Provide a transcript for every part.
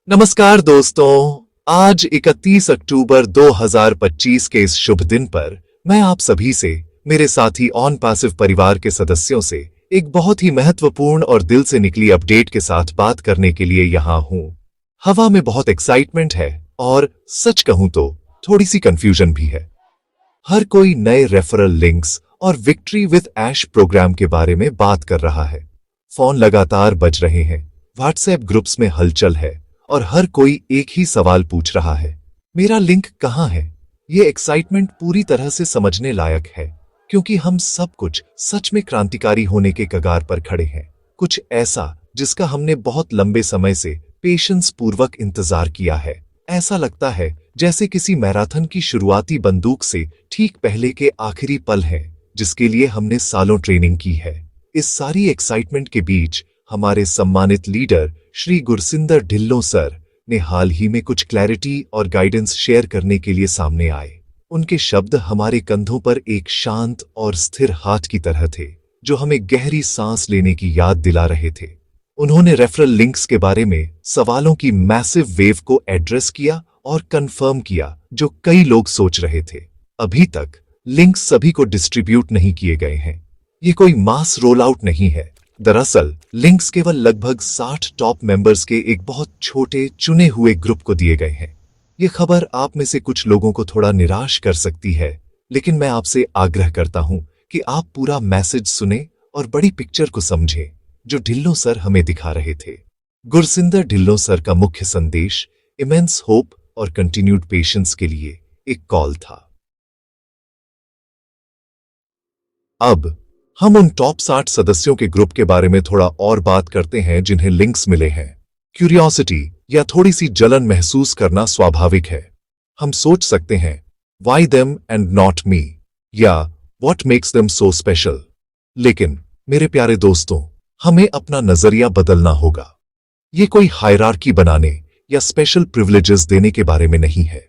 नमस्कार दोस्तों, आज 31 अक्टूबर 2025 के इस शुभ दिन पर मैं आप सभी से, मेरे साथी ऑन पैसिव परिवार के सदस्यों से एक बहुत ही महत्वपूर्ण और दिल से निकली अपडेट के साथ बात करने के लिए यहाँ हूँ। हवा में बहुत एक्साइटमेंट है और सच कहूँ तो थोड़ी सी कंफ्यूजन भी है। हर कोई नए रेफरल लिंक्स और विक्ट्री विद ऐश प्रोग्राम के बारे में बात कर रहा है। फोन लगातार बज रहे हैं, व्हाट्सएप ग्रुप्स में हलचल है और हर कोई एक ही सवाल पूछ रहा है, मेरा लिंक कहाँ है? ये एक्साइटमेंट पूरी तरह से समझने लायक है, क्योंकि हम सब कुछ सच में क्रांतिकारी होने के कगार पर खड़े हैं। कुछ ऐसा जिसका हमने बहुत लंबे समय से पेशेंस पूर्वक इंतजार किया है। ऐसा लगता है जैसे किसी मैराथन की शुरुआती बंदूक से ठीक पहले के आखिरी पल है, जिसके लिए हमने सालों ट्रेनिंग की है। इस सारी एक्साइटमेंट के बीच हमारे सम्मानित लीडर श्री गुरसिंदर ढिल्लों सर ने हाल ही में कुछ क्लैरिटी और गाइडेंस शेयर करने के लिए सामने आए। उनके शब्द हमारे कंधों पर एक शांत और स्थिर हाथ की तरह थे, जो हमें गहरी सांस लेने की याद दिला रहे थे। उन्होंने रेफरल लिंक्स के बारे में सवालों की मैसिव वेव को एड्रेस किया और कंफर्म किया, जो कई लोग सोच रहे थे। अभी तक लिंक्स सभी को डिस्ट्रीब्यूट नहीं किए गए हैं। ये कोई मास रोल आउट नहीं है। दरअसल लिंक्स केवल लगभग 60 टॉप मेंबर्स के एक बहुत छोटे चुने हुए ग्रुप को दिए गए हैं। ये खबर आप में से कुछ लोगों को थोड़ा निराश कर सकती है, लेकिन मैं आपसे आग्रह करता हूं कि आप पूरा मैसेज सुने और बड़ी पिक्चर को समझें, जो ढिल्लों सर हमें दिखा रहे थे। गुरसिंदर ढिल्लों सर का मुख्य संदेश इमेंस होप और कंटिन्यूड पेशेंस के लिए एक कॉल था। अब हम उन टॉप 60 सदस्यों के ग्रुप के बारे में थोड़ा और बात करते हैं जिन्हें लिंक्स मिले हैं। क्यूरियोसिटी या थोड़ी सी जलन महसूस करना स्वाभाविक है। हम सोच सकते हैं, why them and not me, या what makes them so special. लेकिन मेरे प्यारे दोस्तों, हमें अपना नजरिया बदलना होगा। ये कोई हायरार्की बनाने या स्पेशल प्रिविलेजेस देने के बारे में नहीं है।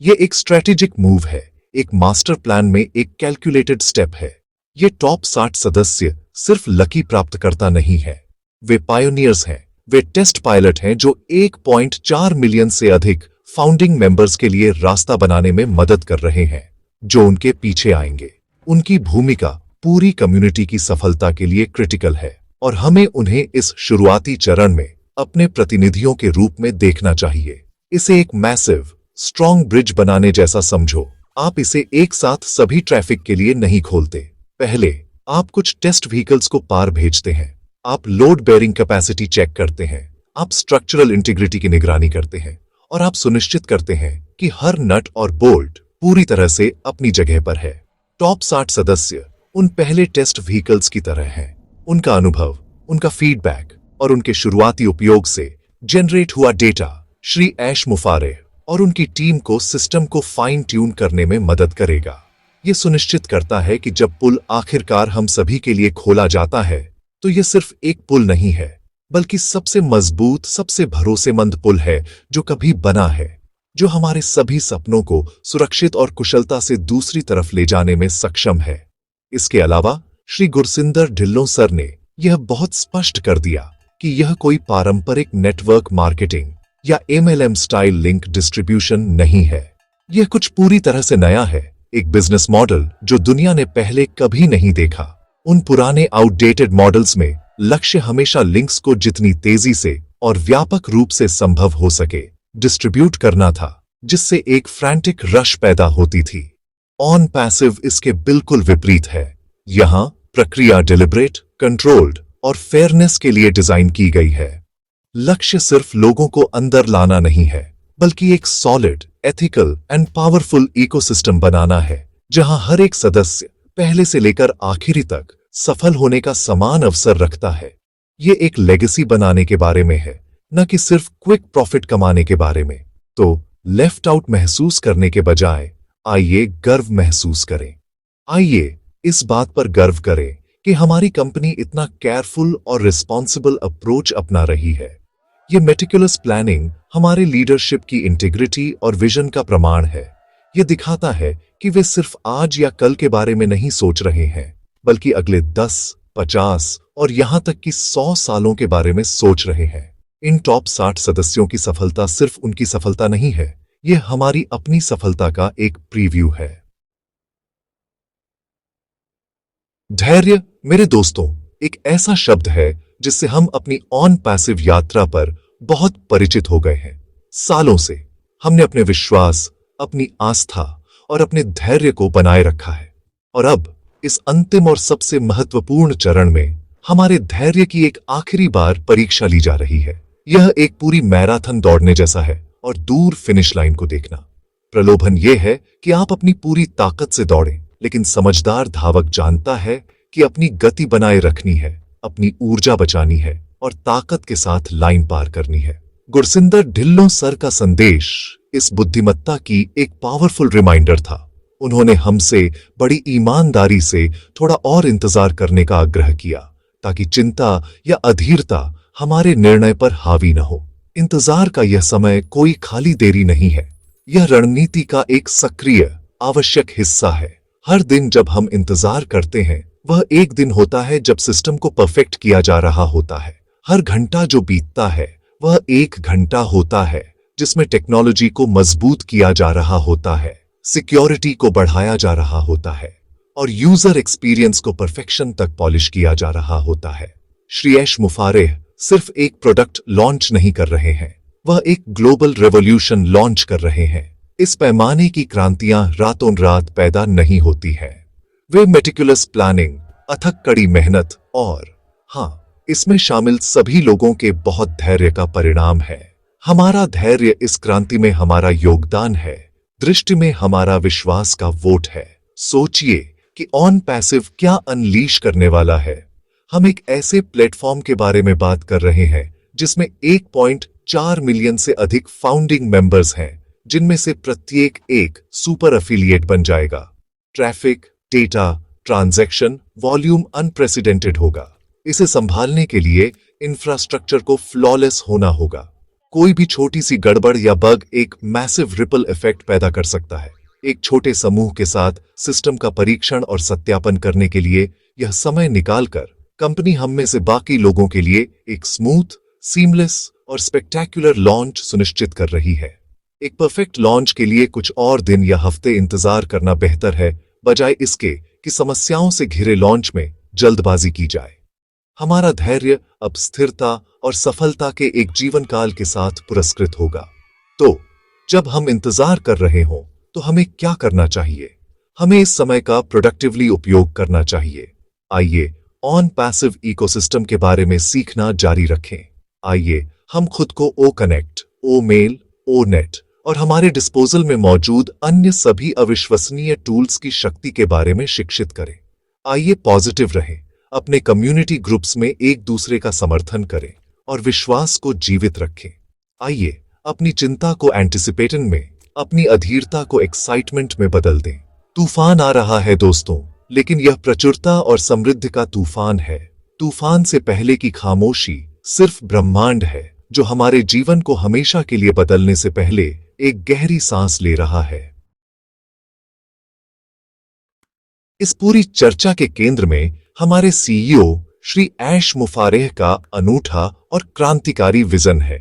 ये एक स्ट्रेटेजिक मूव है, एक मास्टर प्लान में एक कैलकुलेटेड स्टेप है। ये टॉप 60 सदस्य सिर्फ लकी प्राप्तकर्ता नहीं है, वे पायोनियर्स हैं। वे टेस्ट पायलट हैं जो 1.4 मिलियन से अधिक फाउंडिंग मेंबर्स के लिए रास्ता बनाने में मदद कर रहे हैं, जो उनके पीछे आएंगे। उनकी भूमिका पूरी कम्युनिटी की सफलता के लिए क्रिटिकल है और हमें उन्हें इस शुरुआती चरण में अपने प्रतिनिधियों के रूप में देखना चाहिए। इसे एक मैसिव, स्ट्रॉन्ग ब्रिज बनाने जैसा समझो। आप इसे एक साथ सभी ट्रैफिक के लिए नहीं खोलते। पहले आप कुछ टेस्ट व्हीकल्स को पार भेजते हैं, आप लोड बेयरिंग कैपेसिटी चेक करते हैं, आप स्ट्रक्चरल इंटीग्रिटी की निगरानी करते हैं और आप सुनिश्चित करते हैं कि हर नट और बोल्ट पूरी तरह से अपनी जगह पर है। टॉप 60 सदस्य उन पहले टेस्ट व्हीकल्स की तरह हैं। उनका अनुभव, उनका फीडबैक और उनके शुरुआती उपयोग से जनरेट हुआ डेटा श्री ऐश मुफारे और उनकी टीम को सिस्टम को फाइन ट्यून करने में मदद करेगा। ये सुनिश्चित करता है कि जब पुल आखिरकार हम सभी के लिए खोला जाता है, तो ये सिर्फ एक पुल नहीं है, बल्कि सबसे मजबूत, सबसे भरोसेमंद पुल है जो कभी बना है, जो हमारे सभी सपनों को सुरक्षित और कुशलता से दूसरी तरफ ले जाने में सक्षम है। इसके अलावा श्री गुरसिंदर ढिल्लों सर ने यह बहुत स्पष्ट कर दिया कि यह कोई पारंपरिक नेटवर्क मार्केटिंग या MLM स्टाइल लिंक डिस्ट्रीब्यूशन नहीं है। यह कुछ पूरी तरह से नया है, एक बिजनेस मॉडल जो दुनिया ने पहले कभी नहीं देखा। उन पुराने आउटडेटेड मॉडल्स में लक्ष्य हमेशा लिंक्स को जितनी तेजी से और व्यापक रूप से संभव हो सके डिस्ट्रीब्यूट करना था, जिससे एक फ्रैंटिक रश पैदा होती थी। ऑन पैसिव इसके बिल्कुल विपरीत है। यहां प्रक्रिया डिलिब्रेट, कंट्रोल्ड और फेयरनेस के लिए डिजाइन की गई है। लक्ष्य सिर्फ लोगों को अंदर लाना नहीं है, बल्कि एक solid, ethical and powerful ecosystem बनाना है, जहां हर एक सदस्य पहले से लेकर आखिरी तक सफल होने का समान अवसर रखता है। ये एक लेगेसी बनाने के बारे में है, न कि सिर्फ क्विक प्रॉफिट कमाने के बारे में। तो लेफ्ट आउट महसूस करने के बजाय आइए गर्व महसूस करें। आइए इस बात पर गर्व करें कि हमारी कंपनी इतना केयरफुल और रिस्पॉन्सिबल अप्रोच अपना रही है। ये मेटिकुलस प्लानिंग हमारे लीडरशिप की इंटीग्रिटी और विजन का प्रमाण है। ये दिखाता है कि वे सिर्फ आज या कल के बारे में नहीं सोच रहे हैं, बल्कि अगले 10, 50 और यहां तक कि 100 सालों के बारे में सोच रहे हैं। इन टॉप 60 सदस्यों की सफलता सिर्फ उनकी सफलता नहीं है, यह हमारी अपनी सफलता का एक प्रीव्यू है। धैर्य, मेरे दोस्तों, एक ऐसा शब्द है जिससे हम अपनी ऑन पैसिव यात्रा पर बहुत परिचित हो गए हैं। सालों से हमने अपने विश्वास, अपनी आस्था और अपने धैर्य को बनाए रखा है, और अब इस अंतिम और सबसे महत्वपूर्ण चरण में हमारे धैर्य की एक आखिरी बार परीक्षा ली जा रही है। यह एक पूरी मैराथन दौड़ने जैसा है और दूर फिनिश लाइन को देखना। प्रलोभन यह है कि आप अपनी पूरी ताकत से दौड़ें, लेकिन समझदार धावक जानता है कि अपनी गति बनाए रखनी है, अपनी ऊर्जा बचानी है और ताकत के साथ लाइन पार करनी है। गुरसिंदर ढिल्लों सर का संदेश इस बुद्धिमत्ता की एक पावरफुल रिमाइंडर था। उन्होंने हमसे बड़ी ईमानदारी से थोड़ा और इंतजार करने का आग्रह किया, ताकि चिंता या अधीरता हमारे निर्णय पर हावी न हो। इंतजार का यह समय कोई खाली देरी नहीं है, यह रणनीति का एक सक्रिय, आवश्यक हिस्सा है। हर दिन जब हम इंतजार करते हैं, वह एक दिन होता है जब सिस्टम को परफेक्ट किया जा रहा होता है। हर घंटा जो बीतता है, वह एक घंटा होता है जिसमें टेक्नोलॉजी को मजबूत किया जा रहा होता है, सिक्योरिटी को बढ़ाया जा रहा होता है और यूजर एक्सपीरियंस को परफेक्शन तक पॉलिश किया जा रहा होता है। श्री ऐश मुफारेह सिर्फ एक प्रोडक्ट लॉन्च नहीं कर रहे हैं, वह एक ग्लोबल रेवोल्यूशन लॉन्च कर रहे हैं। इस पैमाने की क्रांतियां रातों रात पैदा नहीं होती हैं। वे मेटिकुलस प्लानिंग, अथक कड़ी मेहनत और हाँ, इसमें शामिल सभी लोगों के बहुत धैर्य का परिणाम है। हमारा धैर्य इस क्रांति में हमारा योगदान है, दृष्टि में हमारा विश्वास का वोट है। सोचिए कि ऑन पैसिव क्या अनलीश करने वाला है। हम एक ऐसे प्लेटफॉर्म के बारे में बात कर रहे हैं जिसमें 1.4 मिलियन से अधिक फाउंडिंग मेंबर्स हैं, जिनमें से प्रत्येक एक सुपर एफिलिएट बन जाएगा। Traffic, data, transaction, volume unprecedented होगा। इसे संभालने के लिए इंफ्रास्ट्रक्चर को फ्लॉलेस होना होगा। कोई भी छोटी सी गड़बड़ या बग एक मैसिव रिपल इफेक्ट पैदा कर सकता है। एक छोटे समूह के साथ सिस्टम का परीक्षण और सत्यापन करने के लिए यह समय निकालकर कंपनी हम में से बाकी लोगों के लिए एक स्मूथ, सीमलेस और स्पेक्टेक्युलर लॉन्च सुनिश्चित कर रही है। एक परफेक्ट लॉन्च के लिए कुछ और दिन या हफ्ते इंतजार करना बेहतर है, बजाय इसके कि समस्याओं से घिरे लॉन्च में जल्दबाजी की जाए। हमारा धैर्य अब स्थिरता और सफलता के एक जीवन काल के साथ पुरस्कृत होगा। तो जब हम इंतजार कर रहे हों, तो हमें क्या करना चाहिए? हमें इस समय का प्रोडक्टिवली उपयोग करना चाहिए। आइए ऑन पैसिव इकोसिस्टम के बारे में सीखना जारी रखें। आइए हम खुद को ओ कनेक्ट, ओ मेल, ओ नेट और हमारे डिस्पोजल में मौजूद अन्य सभी अविश्वसनीय टूल्स की शक्ति के बारे में शिक्षित करें। आइए पॉजिटिव रहें, अपने कम्युनिटी ग्रुप्स में एक दूसरे का समर्थन करें और विश्वास को जीवित रखें। आइए अपनी चिंता को एंटिसिपेशन में, अपनी अधीरता को एक्साइटमेंट में बदल दें। तूफान आ रहा है दोस्तों, लेकिन यह प्रचुरता और समृद्धि का तूफान है। तूफान से पहले की खामोशी सिर्फ ब्रह्मांड है, जो हमारे जीवन को हमेशा के लिए बदलने से पहले एक गहरी सांस ले रहा है। इस पूरी चर्चा के केंद्र में हमारे सीईओ श्री ऐश मुफारेह का अनूठा और क्रांतिकारी विजन है।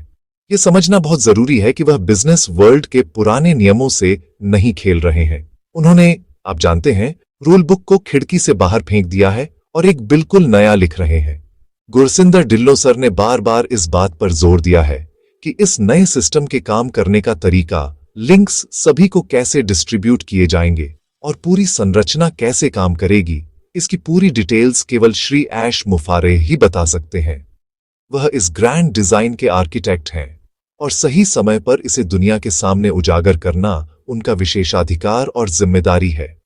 यह समझना बहुत जरूरी है कि वह बिजनेस वर्ल्ड के पुराने नियमों से नहीं खेल रहे हैं। उन्होंने, आप जानते हैं, रूल बुक को खिड़की से बाहर फेंक दिया है और एक बिल्कुल नया लिख रहे हैं। गुरसिंदर ढिल्लों सर ने बार बार इस बात पर जोर दिया है कि इस नए सिस्टम के काम करने का तरीका, लिंक्स सभी को कैसे डिस्ट्रीब्यूट किए जाएंगे और पूरी संरचना कैसे काम करेगी, इसकी पूरी डिटेल्स केवल श्री ऐश मुफारेह ही बता सकते हैं। वह इस ग्रैंड डिजाइन के आर्किटेक्ट हैं और सही समय पर इसे दुनिया के सामने उजागर करना उनका विशेषाधिकार और जिम्मेदारी है।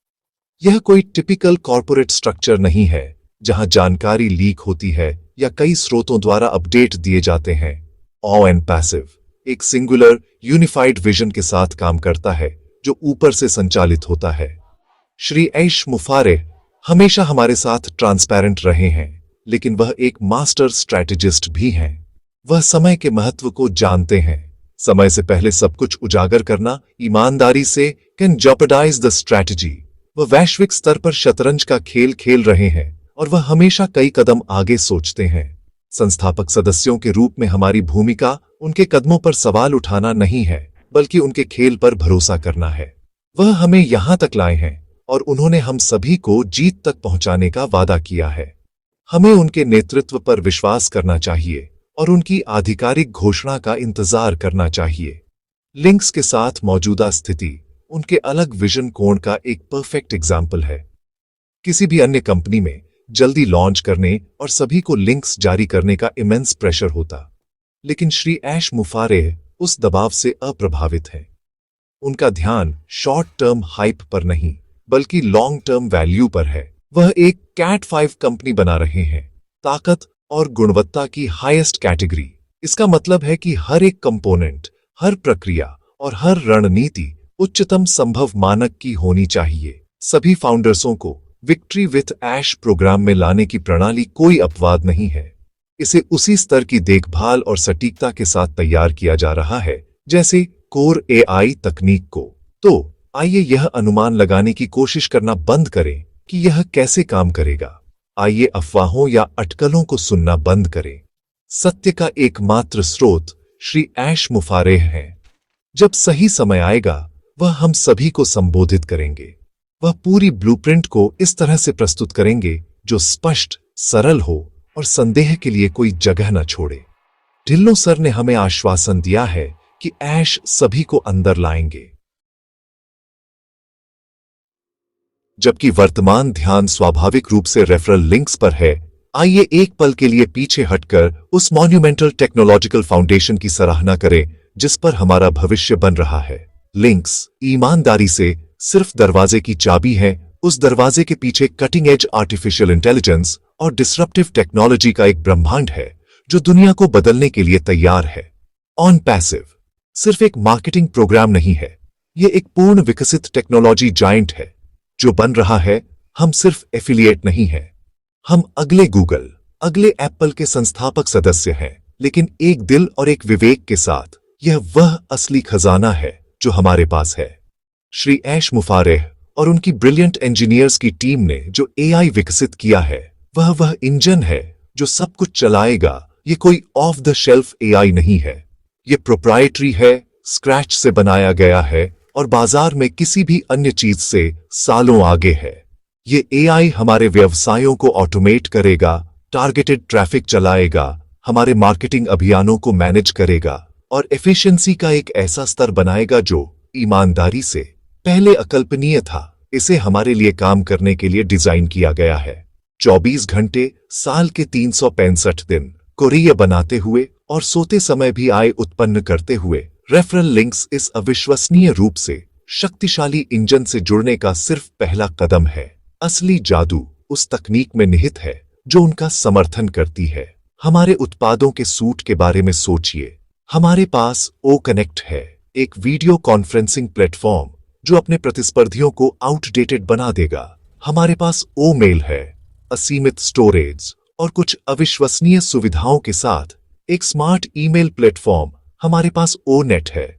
यह कोई टिपिकल कॉर्पोरेट स्ट्रक्चर नहीं है जहां जानकारी लीक होती है या कई स्रोतों द्वारा अपडेट दिए जाते हैं। ऑ एंड पैसिव एक सिंगुलर, यूनिफाइड विजन के साथ काम करता है जो ऊपर से संचालित होता है। श्री ऐश मुफारेह हमेशा हमारे साथ ट्रांसपेरेंट रहे हैं, लेकिन वह एक मास्टर स्ट्रैटेजिस्ट भी हैं। वह समय के महत्व को जानते हैं। समय से पहले सब कुछ उजागर करना ईमानदारी से कैन जेपरडाइज द स्ट्रैटेजी। वह वैश्विक स्तर पर शतरंज का खेल खेल रहे हैं और वह हमेशा कई कदम आगे सोचते हैं। संस्थापक सदस्यों के रूप में हमारी भूमिका उनके कदमों पर सवाल उठाना नहीं है, बल्कि उनके खेल पर भरोसा करना है। वह हमें यहां तक लाए हैं और उन्होंने हम सभी को जीत तक पहुंचाने का वादा किया है। हमें उनके नेतृत्व पर विश्वास करना चाहिए और उनकी आधिकारिक घोषणा का इंतजार करना चाहिए। लिंक्स के साथ मौजूदा स्थिति उनके अलग विजन कोण का एक परफेक्ट एग्जाम्पल है। किसी भी अन्य कंपनी में जल्दी लॉन्च करने और सभी को लिंक्स जारी करने का इमेंस प्रेशर होता, लेकिन श्री ऐश मुफारेह उस दबाव से अप्रभावित हैं। उनका ध्यान शॉर्ट टर्म हाइप पर नहीं, बल्कि लॉन्ग टर्म वैल्यू पर है। वह एक कैट 5 कंपनी बना रहे हैं, ताकत और गुणवत्ता की हाईएस्ट कैटेगरी। इसका मतलब है कि हर एक कंपोनेंट, हर प्रक्रिया और हर रणनीति उच्चतम संभव मानक की होनी चाहिए। सभी फाउंडर्सों को विक्ट्री विथ ऐश प्रोग्राम में लाने की प्रणाली कोई अपवाद नहीं है। इसे उसी स्तर की देखभाल और सटीकता के साथ तैयार किया जा रहा है जैसे कोर एआई तकनीक को। तो आइए यह अनुमान लगाने की कोशिश करना बंद करें कि यह कैसे काम करेगा। आइए अफवाहों या अटकलों को सुनना बंद करें। सत्य का एकमात्र स्रोत श्री ऐश मुफारेह हैं। जब सही समय आएगा, वह हम सभी को संबोधित करेंगे। वह पूरी ब्लूप्रिंट को इस तरह से प्रस्तुत करेंगे जो स्पष्ट, सरल हो और संदेह के लिए कोई जगह न छोड़े। ढिल्लों सर ने हमें आश्वासन दिया है कि ऐश सभी को अंदर लाएंगे। जबकि वर्तमान ध्यान स्वाभाविक रूप से रेफरल लिंक्स पर है, आइए एक पल के लिए पीछे हटकर उस मॉन्यूमेंटल टेक्नोलॉजिकल फाउंडेशन की सराहना करें जिस पर हमारा भविष्य बन रहा है। लिंक्स ईमानदारी से सिर्फ दरवाजे की चाबी है। उस दरवाजे के पीछे कटिंग एज आर्टिफिशियल इंटेलिजेंस और डिसरप्टिव टेक्नोलॉजी का एक ब्रह्मांड है जो दुनिया को बदलने के लिए तैयार है। ऑन पैसिव सिर्फ एक मार्केटिंग प्रोग्राम नहीं है, यह एक पूर्ण विकसित टेक्नोलॉजी जायंट है जो बन रहा है। हम सिर्फ एफिलिएट नहीं हैं, हम अगले गूगल, अगले एप्पल के संस्थापक सदस्य हैं, लेकिन एक दिल और एक विवेक के साथ। यह वह असली खजाना है जो हमारे पास है। श्री ऐश मुफारेह और उनकी ब्रिलियंट इंजीनियर्स की टीम ने जो एआई विकसित किया है, वह इंजन है जो सब कुछ चलाएगा। ये कोई ऑफ द शेल्फ एआई नहीं है, ये प्रोप्राइटरी है, स्क्रैच से बनाया गया है और बाजार में किसी भी अन्य चीज से सालों आगे है। ये एआई हमारे व्यवसायों को ऑटोमेट करेगा, टारगेटेड ट्रैफिक चलाएगा, हमारे मार्केटिंग अभियानों को मैनेज करेगा और एफिशिएंसी का एक ऐसा स्तर बनाएगा जो ईमानदारी से पहले अकल्पनीय था। इसे हमारे लिए काम करने के लिए डिजाइन किया गया है। 24 घंटे साल के 365 दिन कोरिया बनाते हुए और सोते समय भी आय उत्पन्न करते हुए रेफरल लिंक्स इस अविश्वसनीय रूप से शक्तिशाली इंजन से जुड़ने का सिर्फ पहला कदम है। असली जादू उस तकनीक में निहित है जो उनका समर्थन करती है। हमारे उत्पादों के सूट के बारे में सोचिए। हमारे पास ओ कनेक्ट है, एक वीडियो कॉन्फ्रेंसिंग प्लेटफॉर्म जो अपने प्रतिस्पर्धियों को आउटडेटेड बना देगा। हमारे पास ओ मेल है, असीमित स्टोरेज और कुछ अविश्वसनीय सुविधाओं के साथ एक स्मार्ट ईमेल प्लेटफॉर्म। हमारे पास ओ नेट है,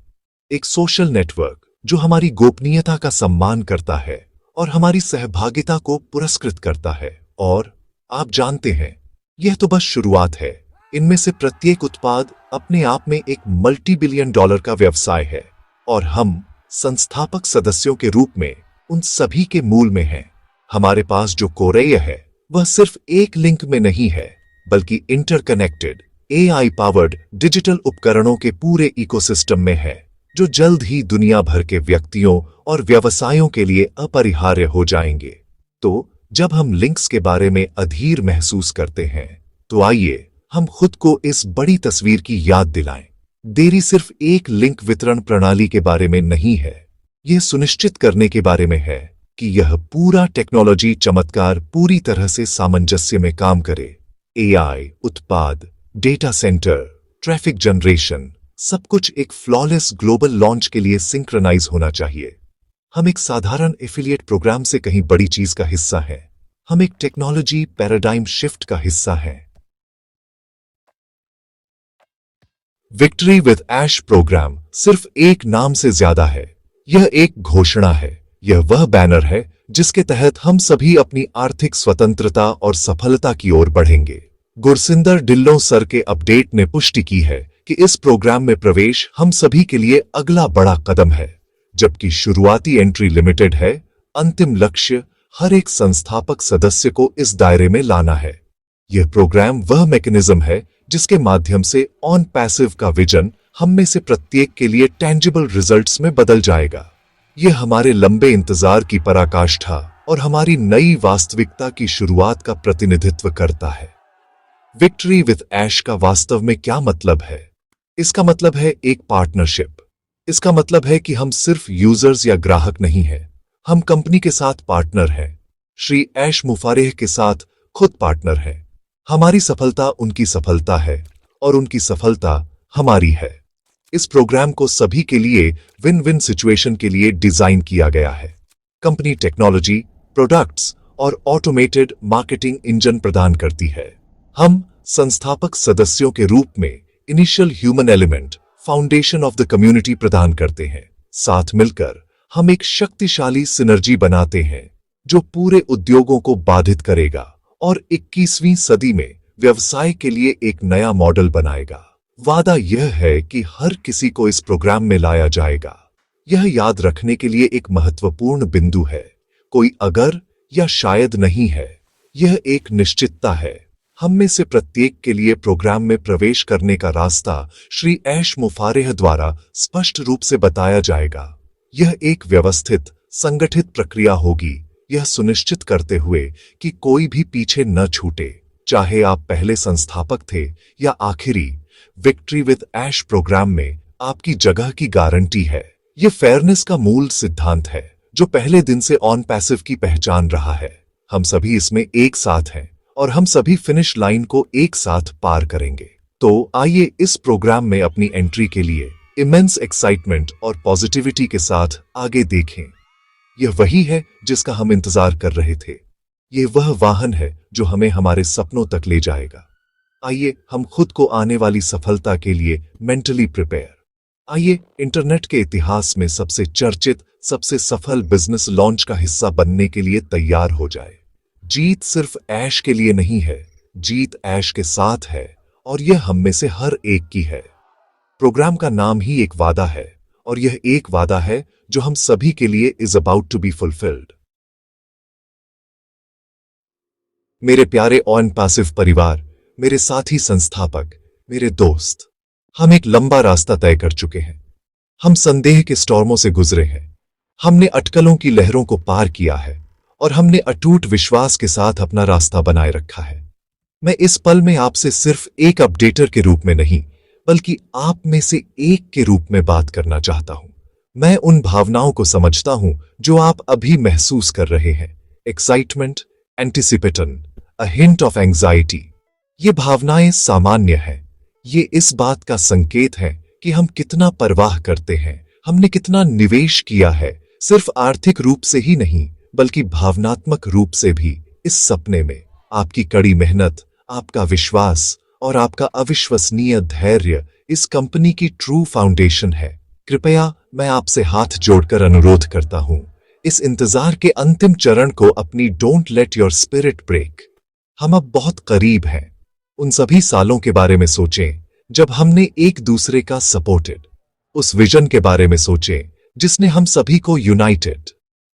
एक सोशल नेटवर्क जो हमारी गोपनीयता का सम्मान करता है और हमारी सहभागिता को पुरस्कृत करता है। और आप जानते हैं, यह तो बस शुरुआत है। इनमें से प्रत्येक उत्पाद अपने आप में एक मल्टी-बिलियन डॉलर का व्यवसाय है और हम संस्थापक सदस्यों के रूप में उन सभी के मूल में हैं। हमारे पास जो कोरेय है वह सिर्फ एक लिंक में नहीं है, बल्कि इंटरकनेक्टेड एआई पावर्ड डिजिटल उपकरणों के पूरे इकोसिस्टम में है जो जल्द ही दुनिया भर के व्यक्तियों और व्यवसायों के लिए अपरिहार्य हो जाएंगे। तो जब हम लिंक्स के बारे में अधीर महसूस करते हैं, तो आइए हम खुद को इस बड़ी तस्वीर की याद दिलाएं। देरी सिर्फ एक लिंक वितरण प्रणाली के बारे में नहीं है, यह सुनिश्चित करने के बारे में है कि यह पूरा टेक्नोलॉजी चमत्कार पूरी तरह से सामंजस्य में काम करे। एआई, उत्पाद, डेटा सेंटर, ट्रैफिक जनरेशन, सब कुछ एक फ्लॉलेस ग्लोबल लॉन्च के लिए सिंक्रोनाइज होना चाहिए। हम एक साधारण एफिलिएट प्रोग्राम से कहीं बड़ी चीज का हिस्सा हैं। हम एक टेक्नोलॉजी पैराडाइम शिफ्ट का हिस्सा हैं। विक्ट्री विद ऐश प्रोग्राम सिर्फ एक नाम से ज्यादा है। यह एक घोषणा है, यह वह बैनर है जिसके तहत हम सभी अपनी आर्थिक स्वतंत्रता और सफलता की ओर बढ़ेंगे। गुरसिंदर ढिल्लों सर के अपडेट ने पुष्टि की है कि इस प्रोग्राम में प्रवेश हम सभी के लिए अगला बड़ा कदम है। जबकि शुरुआती एंट्री लिमिटेड है, अंतिम लक्ष्य हर एक संस्थापक सदस्य को इस दायरे में लाना है। यह प्रोग्राम वह मैकेनिज्म है जिसके माध्यम से ऑन पैसिव का विजन हम में से प्रत्येक के लिए टेंजिबल रिजल्ट्स में बदल जाएगा। यह हमारे लंबे इंतजार की पराकाष्ठा और हमारी नई वास्तविकता की शुरुआत का प्रतिनिधित्व करता है। विक्ट्री विद ऐश का वास्तव में क्या मतलब है? इसका मतलब है एक पार्टनरशिप। इसका मतलब है कि हम सिर्फ यूजर्स या ग्राहक नहीं हैं, हम कंपनी के साथ पार्टनर हैं। श्री ऐश मुफारेह के साथ खुद पार्टनर हैं। हमारी सफलता उनकी सफलता है और उनकी सफलता हमारी है। इस प्रोग्राम को सभी के लिए विन विन सिचुएशन के लिए डिजाइन किया गया है। कंपनी टेक्नोलॉजी, प्रोडक्ट्स और ऑटोमेटेड मार्केटिंग इंजन प्रदान करती है। हम संस्थापक सदस्यों के रूप में initial human element, foundation of the community प्रदान करते हैं। साथ मिलकर हम एक शक्तिशाली सिनर्जी बनाते हैं जो पूरे उद्योगों को बाधित करेगा और 21वीं सदी में व्यवसाय के लिए एक नया मॉडल बनाएगा। वादा यह है कि हर किसी को इस प्रोग्राम में लाया जाएगा। यह याद रखने के लिए एक महत्वपूर्ण बिंदु है, कोई अगर या शायद नहीं है, यह एक निश्चितता है। हम में से प्रत्येक के लिए प्रोग्राम में प्रवेश करने का रास्ता श्री ऐश मुफारेह द्वारा स्पष्ट रूप से बताया जाएगा। यह एक व्यवस्थित, संगठित प्रक्रिया होगी, यह सुनिश्चित करते हुए कि कोई भी पीछे न छूटे, चाहे आप पहले संस्थापक थे या आखिरी। विक्ट्री विद ऐश प्रोग्राम में आपकी जगह की गारंटी है। यह फेयरनेस का मूल सिद्धांत है जो पहले दिन से ऑन पैसिव की पहचान रहा है। हम सभी इसमें एक साथ हैं और हम सभी फिनिश लाइन को एक साथ पार करेंगे। तो आइए इस प्रोग्राम में अपनी एंट्री के लिए इमेंस एक्साइटमेंट और पॉजिटिविटी के साथ आगे देखें। यह वही है जिसका हम इंतजार कर रहे थे। यह वह वाहन है जो हमें हमारे सपनों तक ले जाएगा। आइए हम खुद को आने वाली सफलता के लिए मेंटली प्रिपेयर। आइए इंटरनेट के इतिहास में सबसे चर्चित, सबसे सफल बिजनेस लॉन्च का हिस्सा बनने के लिए तैयार हो जाए। जीत सिर्फ ऐश के लिए नहीं है, जीत ऐश के साथ है और यह हम में से हर एक की है। प्रोग्राम का नाम ही एक वादा है और यह एक वादा है जो हम सभी के लिए is about to be fulfilled. मेरे प्यारे ऑन पैसिव परिवार, मेरे साथी संस्थापक, मेरे दोस्त, हम एक लंबा रास्ता तय कर चुके हैं। हम संदेह के स्टॉर्मों से गुजरे हैं, हमने अटकलों की लहरों को पार किया है और हमने अटूट विश्वास के साथ अपना रास्ता बनाए रखा है। मैं इस पल में आपसे सिर्फ एक अपडेटर के रूप में नहीं, बल्कि आप में से एक के रूप में बात करना चाहता हूं। मैं उन भावनाओं को समझता हूं जो आप अभी महसूस कर रहे हैं। Excitement, anticipation, a hint of anxiety. ये भावनाएं सामान्य हैं। ये इस बात का संकेत है कि हम कितना परवाह करते हैं, हमने कितना निवेश किया है, सिर्फ आर्थिक रूप से ही नहीं बल्कि भावनात्मक रूप से भी इस सपने में। आपकी कड़ी मेहनत, आपका विश्वास और आपका अविश्वसनीय धैर्य इस कंपनी की ट्रू फाउंडेशन है। कृपया मैं आपसे हाथ जोड़कर अनुरोध करता हूं, इस इंतजार के अंतिम चरण को अपनी don't let your spirit break. हम अब बहुत करीब हैं। उन सभी सालों के बारे में सोचें जब हमने एक दूसरे का सपोर्टेड, उस विजन के बारे में सोचें जिसने हम सभी को यूनाइटेड।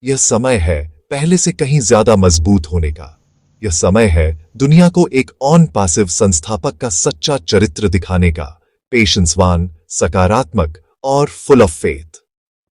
यह समय है पहले से कहीं ज्यादा मजबूत होने का। यह समय है दुनिया को एक ऑन पैसिव संस्थापक का सच्चा चरित्र दिखाने का, पेशेंसवान, सकारात्मक और फुल ऑफ फेथ।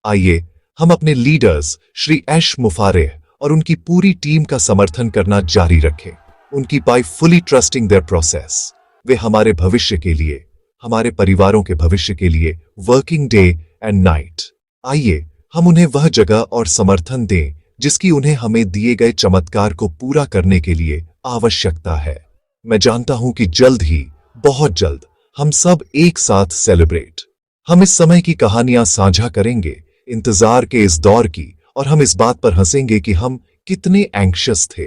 आइए हम अपने लीडर्स श्री ऐश मुफारेह और उनकी पूरी टीम का समर्थन करना जारी रखें। उनकी by fully trusting their process. वे हमारे भविष्य के लिए, हमारे परिवारों के भविष्य के लिए वर्किंग डे एंड नाइट। आइए हम उन्हें वह जगह और समर्थन दें जिसकी उन्हें हमें दिए गए चमत्कार को पूरा करने के लिए आवश्यकता है। मैं जानता हूं कि जल्द ही, बहुत जल्द, हम सब एक साथ सेलिब्रेट। हम इस समय की कहानियां साझा करेंगे, इंतजार के इस दौर की, और हम इस बात पर हंसेंगे कि हम कितने एंग्शियस थे।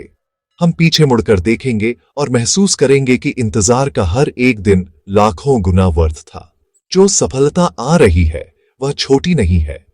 हम पीछे मुड़कर देखेंगे और महसूस करेंगे कि इंतजार का हर एक दिन लाखों गुना वर्थ था। जो सफलता आ रही है वह छोटी नहीं है।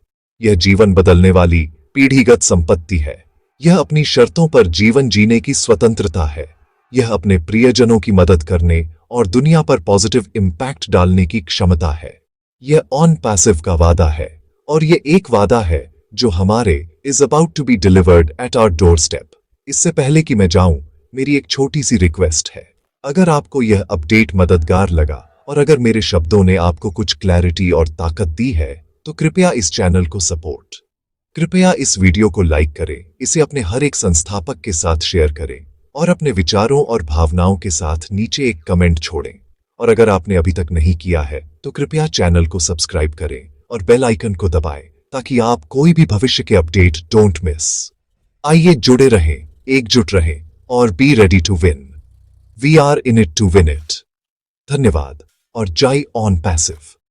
यह जीवन बदलने वाली पीढ़ीगत संपत्ति है। यह अपनी शर्तों पर जीवन जीने की स्वतंत्रता है। यह अपने प्रियजनों की मदद करने और दुनिया पर पॉजिटिव इम्पैक्ट डालने की क्षमता है। यह ऑन पैसिव का वादा है और यह एक वादा है जो हमारे is about to be delivered at our doorstep. इससे पहले कि मैं जाऊं, मेरी एक छोटी सी रिक्वेस्ट है। अगर आपको यह अपडेट मददगार लगा और अगर मेरे शब्दों ने आपको कुछ क्लैरिटी और ताकत दी है, तो कृपया इस चैनल को सपोर्ट। कृपया इस वीडियो को लाइक करें, इसे अपने हर एक संस्थापक के साथ शेयर करें और अपने विचारों और भावनाओं के साथ नीचे एक कमेंट छोड़ें। और अगर आपने अभी तक नहीं किया है तो कृपया चैनल को सब्सक्राइब करें और बेल आइकन को दबाएं ताकि आप कोई भी भविष्य के अपडेट डोंट मिस। आइए जुड़े रहें, एकजुट रहें और be ready to win. We are in it to win it. धन्यवाद और जय ऑन पैसिव।